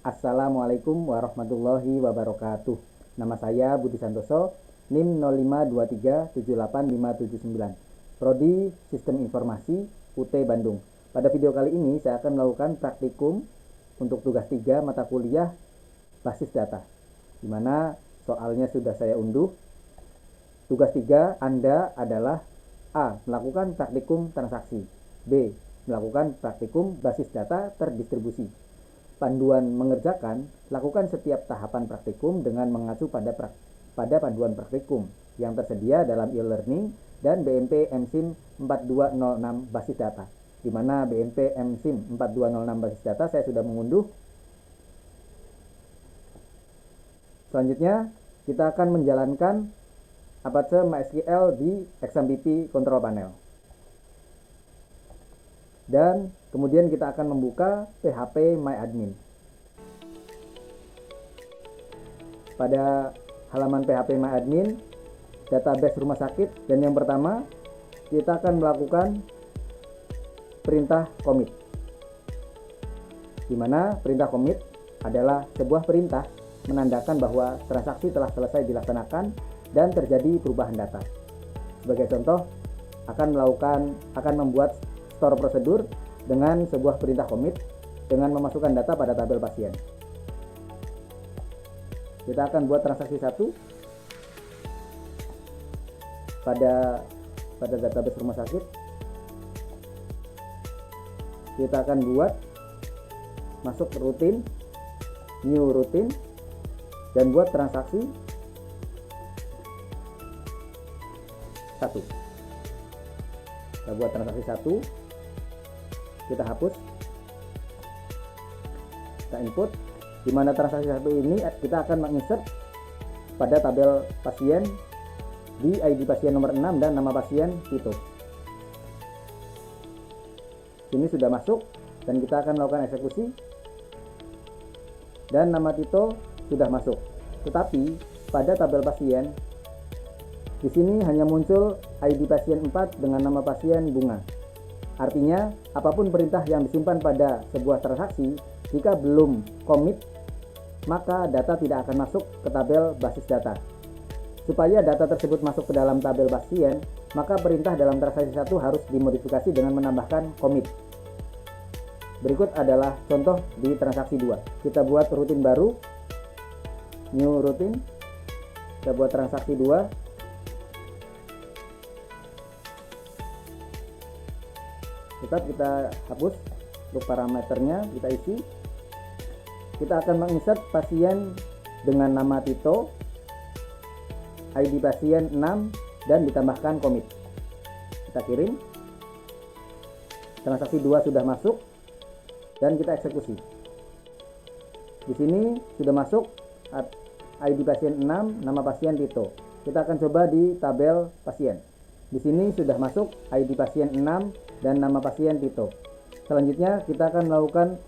Assalamualaikum warahmatullahi wabarakatuh. Nama saya Budi Santoso, NIM 0523785579, Prodi Sistem Informasi UT Bandung. Pada video kali ini saya akan melakukan praktikum untuk tugas 3 mata kuliah basis data, di mana soalnya sudah saya unduh. Tugas 3 Anda adalah A. Melakukan praktikum transaksi, B. Melakukan praktikum basis data terdistribusi. Panduan mengerjakan, lakukan setiap tahapan praktikum dengan mengacu pada panduan praktikum yang tersedia dalam e-learning dan BMP MSIM 4206 basis data. Di mana BMP MSIM 4206 basis data saya sudah mengunduh. Selanjutnya kita akan menjalankan Apache MySQL di XMPP Control Panel. Dan kemudian kita akan membuka PHP MyAdmin. Pada halaman PHP MyAdmin, database rumah sakit, dan yang pertama kita akan melakukan perintah commit. Di mana perintah commit adalah sebuah perintah menandakan bahwa transaksi telah selesai dilaksanakan dan terjadi perubahan data. Sebagai contoh, akan membuat store prosedur dengan sebuah perintah commit dengan memasukkan data pada tabel pasien. Kita akan buat transaksi 1 pada database rumah sakit. Kita akan buat masuk rutin, new rutin, dan buat transaksi 1. Kita buat transaksi 1, kita hapus, kita input, di mana transaksi 1 ini kita akan menginsert pada tabel pasien di ID pasien nomor 6 dan nama pasien Tito. Ini sudah masuk dan kita akan melakukan eksekusi, dan nama Tito sudah masuk. Tetapi pada tabel pasien di sini hanya muncul ID pasien 4 dengan nama pasien Bunga. Artinya, apapun perintah yang disimpan pada sebuah transaksi, jika belum commit, maka data tidak akan masuk ke tabel basis data. Supaya data tersebut masuk ke dalam tabel pasien, maka perintah dalam transaksi 1 harus dimodifikasi dengan menambahkan commit. Berikut adalah contoh di transaksi 2. Kita buat rutin baru, new rutin. Kita buat transaksi 2. Tetap kita hapus untuk parameternya, kita isi. Kita akan menginsert pasien dengan nama Tito, ID pasien 6, dan ditambahkan commit. Kita kirim. Transaksi 2 sudah masuk dan kita eksekusi. Di sini sudah masuk ID pasien 6, nama pasien Tito. Kita akan coba di tabel pasien. Di sini sudah masuk ID pasien 6 dan nama pasien Tito. Selanjutnya kita akan melakukan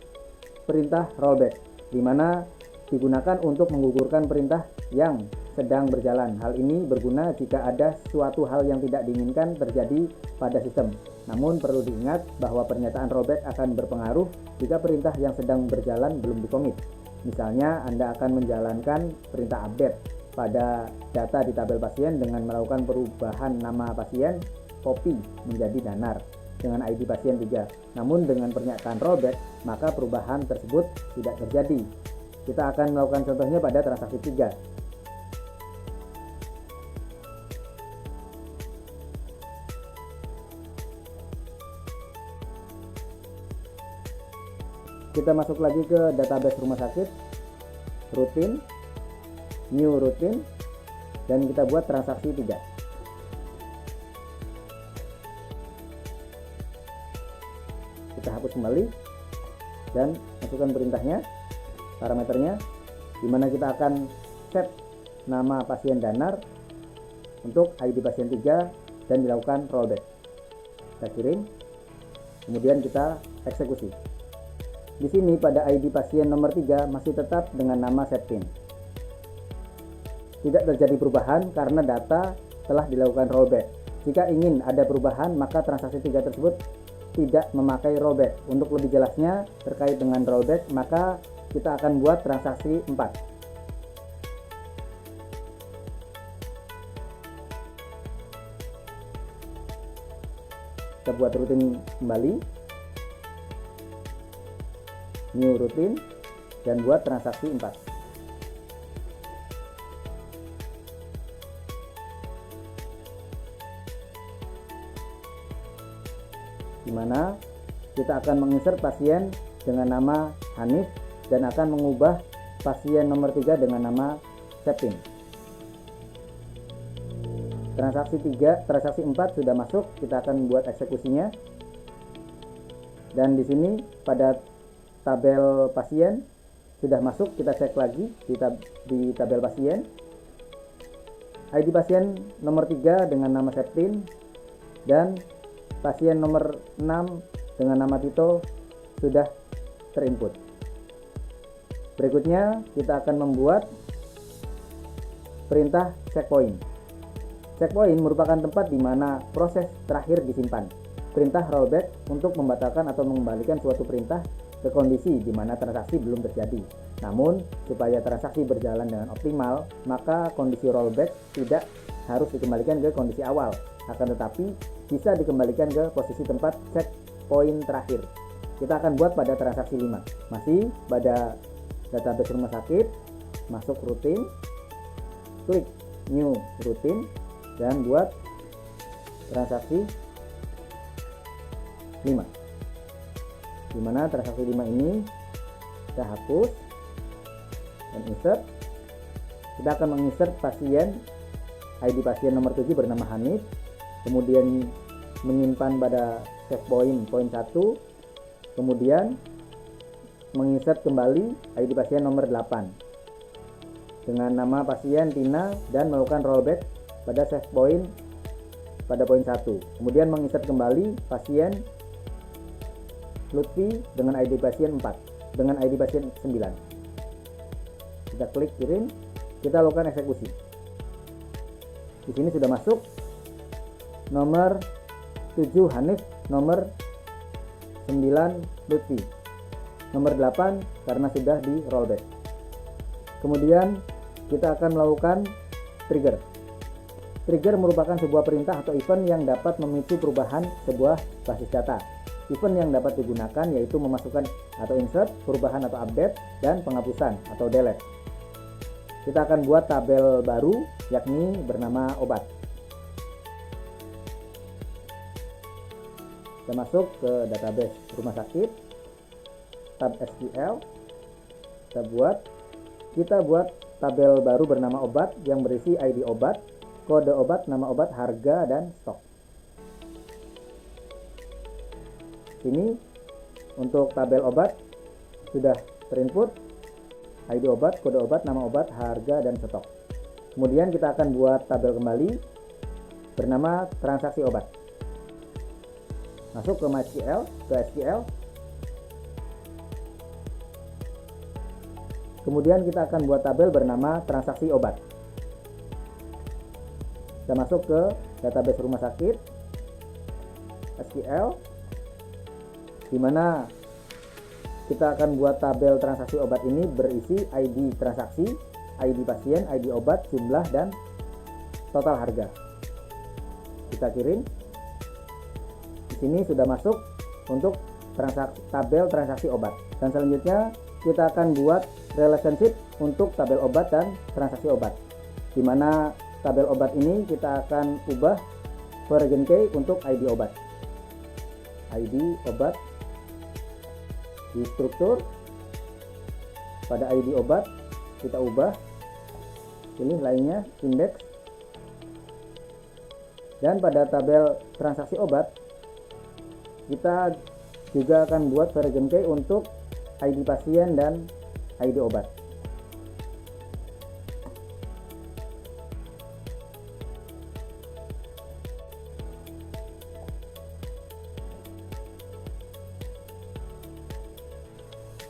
perintah rollback, di mana digunakan untuk menggugurkan perintah yang sedang berjalan. Hal ini berguna jika ada suatu hal yang tidak diinginkan terjadi pada sistem. Namun perlu diingat bahwa pernyataan rollback akan berpengaruh jika perintah yang sedang berjalan belum dikomit. Misalnya Anda akan menjalankan perintah update pada data di tabel pasien dengan melakukan perubahan nama pasien copy menjadi Danar dengan ID pasien 3. Namun dengan pernyataan rollback, maka perubahan tersebut tidak terjadi. Kita akan melakukan contohnya pada transaksi 3. Kita masuk lagi ke database rumah sakit, rutin, new rutin, dan kita buat transaksi 3. Kita hapus kembali dan masukkan perintahnya, parameternya, di mana kita akan set nama pasien Danar untuk ID pasien 3 dan dilakukan rollback. Kita kirim, kemudian kita eksekusi. Di sini pada ID pasien nomor 3 masih tetap dengan nama setpin. Tidak terjadi perubahan karena data telah dilakukan rollback. Jika ingin ada perubahan, maka transaksi 3 tersebut tidak memakai rollback. Untuk lebih jelasnya terkait dengan rollback, maka kita akan buat transaksi 4. Kita buat rutin kembali, new rutin, dan buat transaksi 4. Dimana kita akan menginsert pasien dengan nama Hanif dan akan mengubah pasien nomor 3 dengan nama Septin. Transaksi 4 sudah masuk, kita akan buat eksekusinya. Dan di sini pada tabel pasien sudah masuk, kita cek lagi di tabel pasien. ID pasien nomor 3 dengan nama Septin dan pasien nomor 6 dengan nama Tito sudah terinput. Berikutnya kita akan membuat perintah checkpoint. Checkpoint merupakan tempat di mana proses terakhir disimpan. Perintah rollback untuk membatalkan atau mengembalikan suatu perintah ke kondisi di mana transaksi belum terjadi. Namun, supaya transaksi berjalan dengan optimal, maka kondisi rollback tidak harus dikembalikan ke kondisi awal, akan tetapi bisa dikembalikan ke posisi tempat checkpoint terakhir. Kita akan buat pada transaksi 5. Masih pada database rumah sakit, masuk rutin, klik new rutin, dan buat transaksi 5. Dimana transaksi 5 ini kita hapus dan insert. Kita akan menginsert pasien, ID pasien nomor 7 bernama Hanif, kemudian menyimpan pada save point 1, kemudian menginsert kembali ID pasien nomor 8 dengan nama pasien Tina dan melakukan rollback pada save point pada poin 1. Kemudian menginsert kembali pasien Lutfi dengan ID pasien 4 dengan ID pasien 9. Kita klik kirim, kita lakukan eksekusi. Di sini sudah masuk nomor 7 Hanif, nomor 9 Lutfi, nomor 8 karena sudah di rollback. Kemudian kita akan melakukan trigger. Trigger merupakan sebuah perintah atau event yang dapat memicu perubahan sebuah basis data. Event yang dapat digunakan yaitu memasukkan atau insert, perubahan atau update, dan penghapusan atau delete. Kita akan buat tabel baru yakni bernama obat. Kita masuk ke database rumah sakit, tab SQL. Kita buat tabel baru bernama obat yang berisi ID obat, kode obat, nama obat, harga, dan stok. Sini untuk tabel obat sudah terinput ID obat, kode obat, nama obat, harga, dan stok. Kemudian kita akan buat tabel kembali bernama transaksi obat. Masuk ke MySQL, ke SQL. Kemudian kita akan buat tabel bernama transaksi obat. Kita masuk ke database rumah sakit SQL, di mana kita akan buat tabel transaksi obat ini berisi ID transaksi, ID pasien, ID obat, jumlah, dan total harga. Kita kirim. Di sini sudah masuk untuk tabel transaksi obat. Dan selanjutnya kita akan buat relationship untuk tabel obat dan transaksi obat, di mana tabel obat ini kita akan ubah version key untuk ID obat. ID obat di struktur pada ID obat kita ubah, pilih lainnya index, dan pada tabel transaksi obat kita juga akan buat version key untuk ID pasien dan ID obat.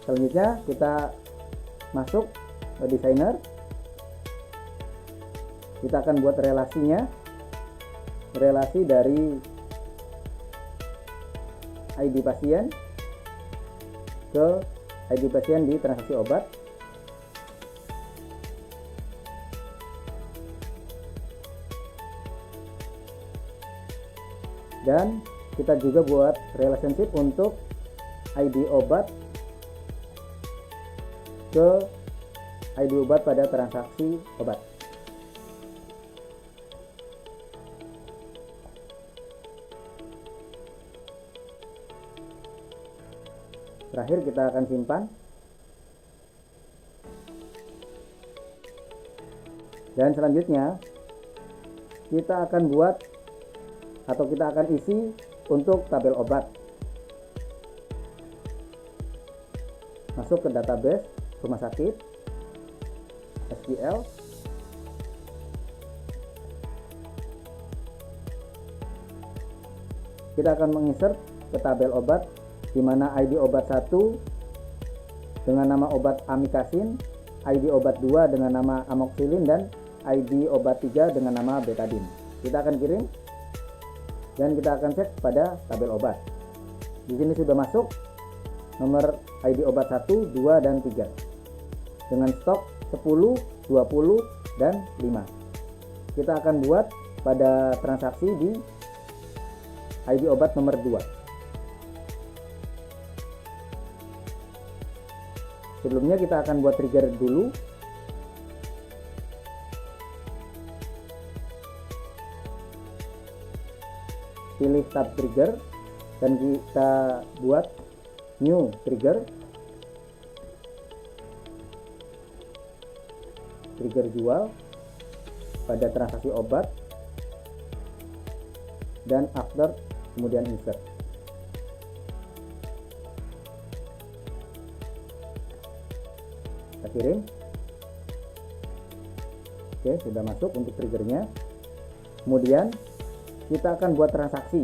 Selanjutnya kita masuk ke designer. Kita akan buat relasinya, relasi dari ID pasien ke ID pasien di transaksi obat. Dan kita juga buat relationship untuk ID obat ke ID obat pada transaksi obat. Terakhir kita akan simpan. Dan selanjutnya kita akan buat atau kita akan isi untuk tabel obat. Masuk ke database rumah sakit, SQL. Kita akan menginsert ke tabel obat di mana ID obat 1 dengan nama obat amikasin, ID obat 2 dengan nama amoxicillin, dan ID obat 3 dengan nama betadine. Kita akan kirim dan kita akan cek pada tabel obat. Di sini sudah masuk nomor ID obat 1, 2, dan 3 dengan stok 10, 20, dan 5. Kita akan buat pada transaksi di ID obat nomor 2. Sebelumnya kita akan buat trigger dulu. Pilih tab trigger dan kita buat new trigger jual pada transaksi obat, dan after kemudian insert. Kita kirim. Oke, sudah masuk untuk triggernya. Kemudian kita akan buat transaksi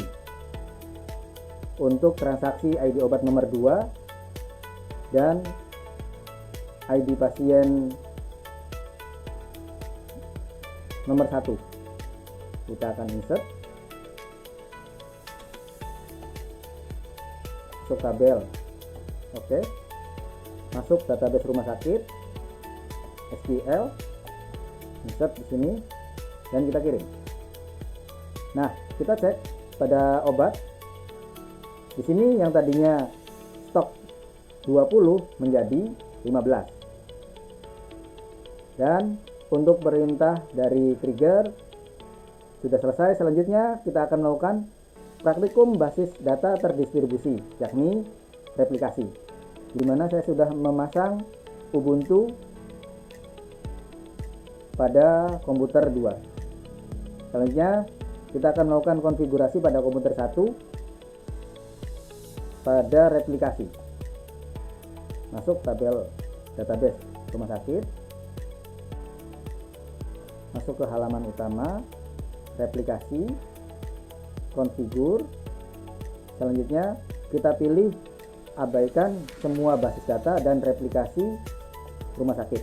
untuk transaksi ID obat nomor 2 dan ID pasien nomor 1. Kita akan insert, masuk tabel. Oke, masuk database rumah sakit, SQL, insert di sini, dan kita kirim. Nah, kita cek pada obat. Di sini yang tadinya stok 20 menjadi 15. Dan untuk perintah dari trigger sudah selesai. Selanjutnya kita akan melakukan praktikum basis data terdistribusi, yakni replikasi, di mana saya sudah memasang Ubuntu pada komputer 2. Selanjutnya kita akan melakukan konfigurasi pada komputer 1 pada replikasi. Masuk tabel database rumah sakit, masuk ke halaman utama, replikasi, konfigur. Selanjutnya kita pilih abaikan semua basis data dan replikasi rumah sakit.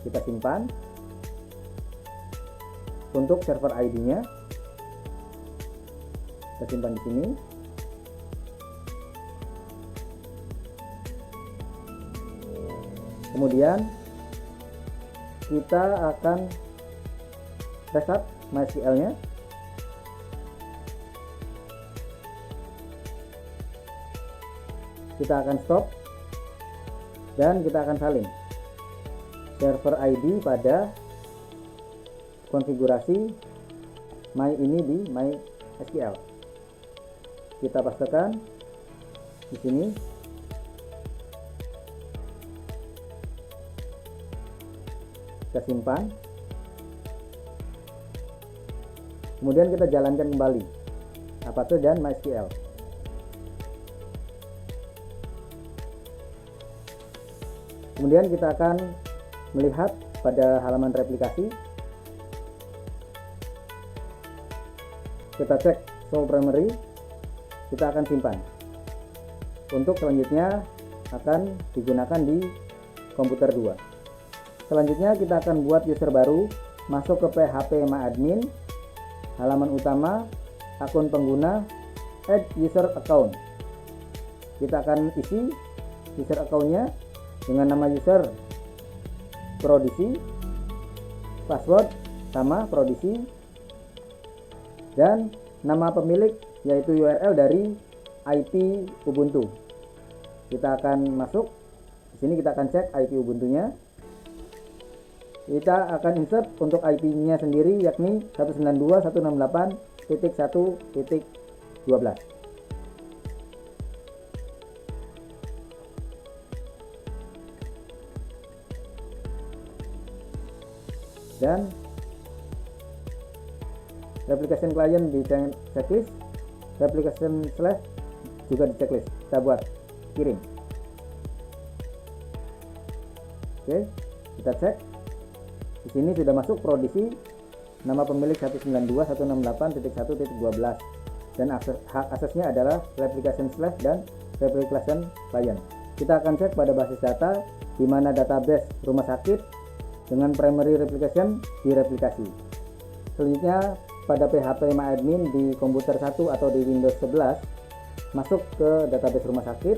Kita simpan. Untuk server ID-nya kita simpan di sini. Kemudian kita akan restart MySQL-nya. Kita akan stop dan kita akan salin server ID pada konfigurasi My ini di MySQL. Kita pastekan di sini. Kita simpan. Kemudian kita jalankan kembali Apache dan MySQL. Kemudian kita akan melihat pada halaman replikasi. Kita cek show primary. Kita akan simpan. Untuk selanjutnya akan digunakan di komputer 2. Selanjutnya kita akan buat user baru, masuk ke PHP MyAdmin, halaman utama, akun pengguna, add user account. Kita akan isi user account-nya dengan nama user Prodisi, password sama Prodisi, dan nama pemilik yaitu URL dari IP Ubuntu. Kita akan masuk di sini, kita akan cek IP Ubuntu-nya. Kita akan insert untuk IP-nya sendiri yakni 192.168.1.12. Dan replication client di checklist, replication slash juga di checklist. Kita buat kirim. Oke, kita cek. Di sini sudah masuk Prodisi, nama pemilik 192.168.1.12 dan hak aksesnya adalah replication slash dan replication client. Kita akan cek pada basis data di mana database rumah sakit dengan primary replication direplikasi. Selanjutnya pada PHP MyAdmin di komputer 1 atau di Windows 11 masuk ke database rumah sakit,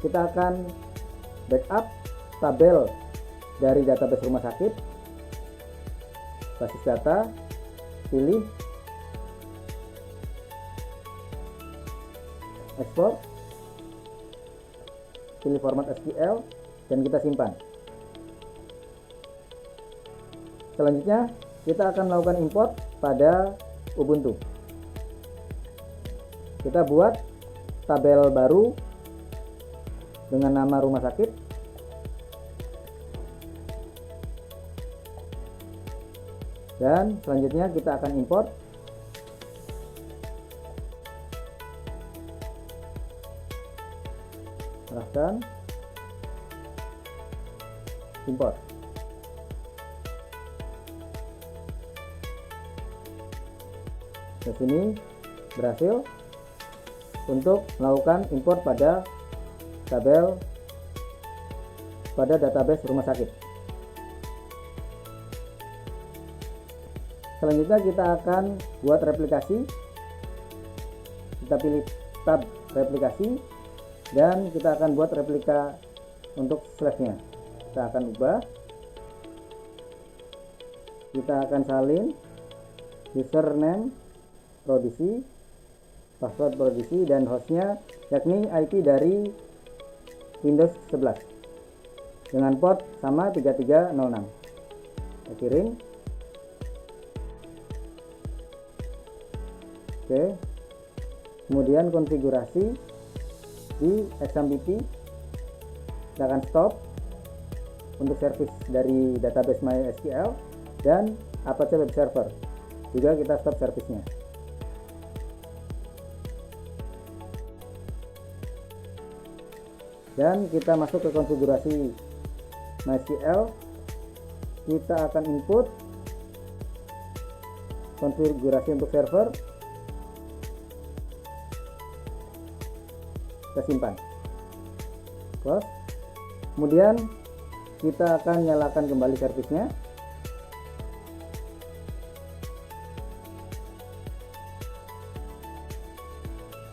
kita akan backup tabel dari database rumah sakit, basis data, pilih export, pilih format SQL dan kita simpan. Selanjutnya kita akan melakukan import pada Ubuntu. Kita buat tabel baru dengan nama rumah sakit. Dan selanjutnya kita akan import serahkan, import. Di sini berhasil untuk melakukan import pada tabel pada database rumah sakit. Selanjutnya kita akan buat replikasi. Kita pilih tab replikasi dan kita akan buat replika untuk slashnya. Kita akan ubah. Kita akan salin username Prodisi, password Prodisi, dan hostnya yakni IP dari Windows 11 dengan port sama 3306. Kita kirim. Oke. Kemudian konfigurasi di XAMPP kita akan stop untuk service dari database MySQL dan Apache Web Server juga kita stop servicenya. Dan kita masuk ke konfigurasi MySQL. Kita akan input konfigurasi untuk server. Kita simpan. Close. Kemudian kita akan nyalakan kembali servisnya.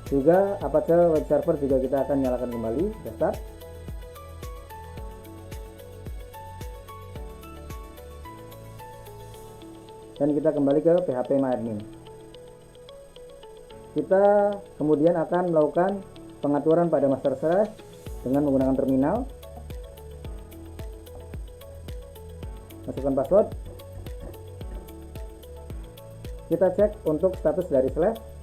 Juga Apache Web Server juga kita akan nyalakan kembali. Start. Dan kita kembali ke PHP MyAdmin. Kita kemudian akan melakukan pengaturan pada master slash dengan menggunakan terminal. Masukkan password. Kita cek untuk status dari slash.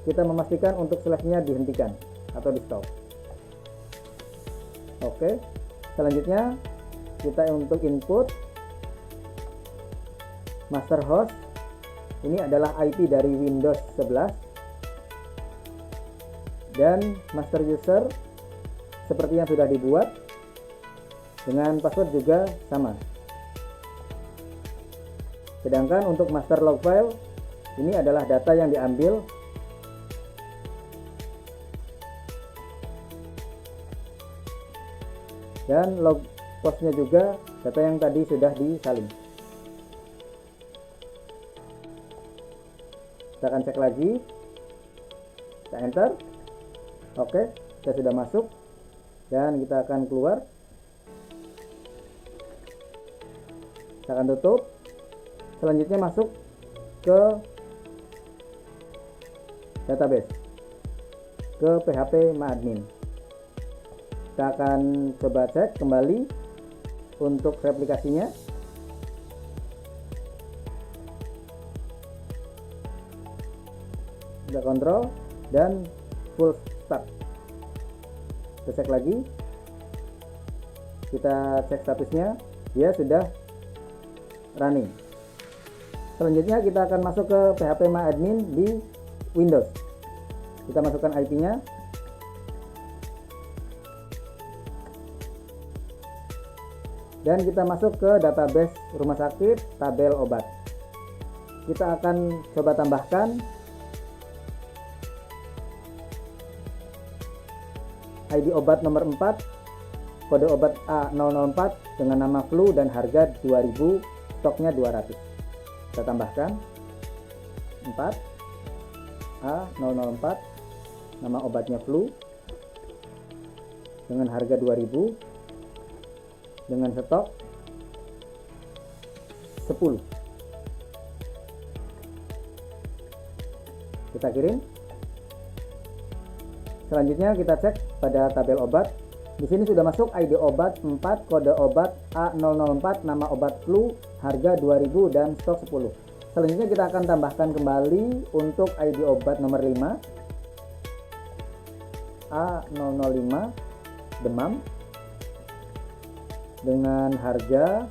Kita memastikan untuk slashnya dihentikan atau di stop. Oke. Selanjutnya kita untuk input master host. Ini adalah IP dari Windows 11 dan master user seperti yang sudah dibuat dengan password juga sama. Sedangkan untuk master log file ini adalah data yang diambil dan log postnya juga data yang tadi sudah disalin. Kita akan cek lagi. Kita enter. Oke. kita sudah masuk dan kita akan keluar. Kita akan tutup. Selanjutnya masuk ke database, ke PHP MyAdmin. Kita akan coba cek kembali untuk replikasinya. Kita kontrol dan full start. Kita cek lagi, kita cek statusnya, dia sudah running. Selanjutnya kita akan masuk ke PHP MyAdmin di Windows. Kita masukkan IP-nya. Dan kita masuk ke database rumah sakit tabel obat. Kita akan coba tambahkan ID obat nomor 4, kode obat A004 dengan nama flu dan harga 2000, stoknya 200. Kita tambahkan 4 A004, nama obatnya flu dengan harga 2000 dengan stok 10. Kita kirim. Selanjutnya kita cek pada tabel obat. Di sini sudah masuk ID obat 4, kode obat A004, nama obat flu, harga 2000 dan stok 10. Selanjutnya kita akan tambahkan kembali untuk ID obat nomor 5, A005, demam, dengan harga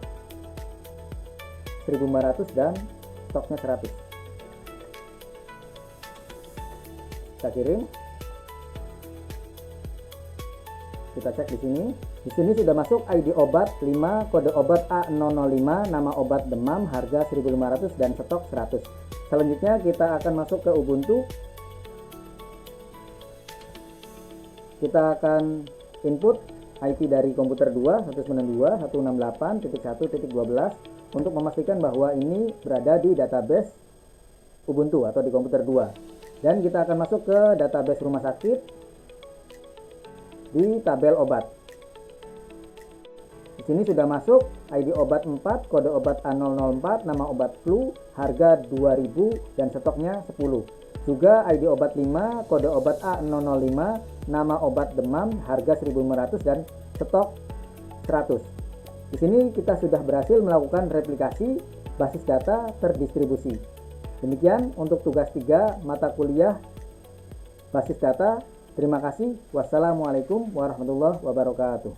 1.500 dan stoknya 100. Kita kirim. Kita cek di sini. Di sini sudah masuk ID obat 5, kode obat A005, nama obat demam, harga 1.500 dan stok 100. Selanjutnya kita akan masuk ke Ubuntu. Kita akan input IP dari komputer 2, 192.168.1.12 untuk memastikan bahwa ini berada di database Ubuntu atau di komputer 2. Dan kita akan masuk ke database rumah sakit di tabel obat. Di sini sudah masuk ID obat 4, kode obat A004, nama obat flu, harga 2000 dan stoknya 10. Juga ID obat 5, kode obat A005, nama obat demam, harga 1.500 dan stok 100. Di sini kita sudah berhasil melakukan replikasi basis data terdistribusi. Demikian untuk tugas 3 mata kuliah basis data. Terima kasih. Wassalamualaikum warahmatullahi wabarakatuh.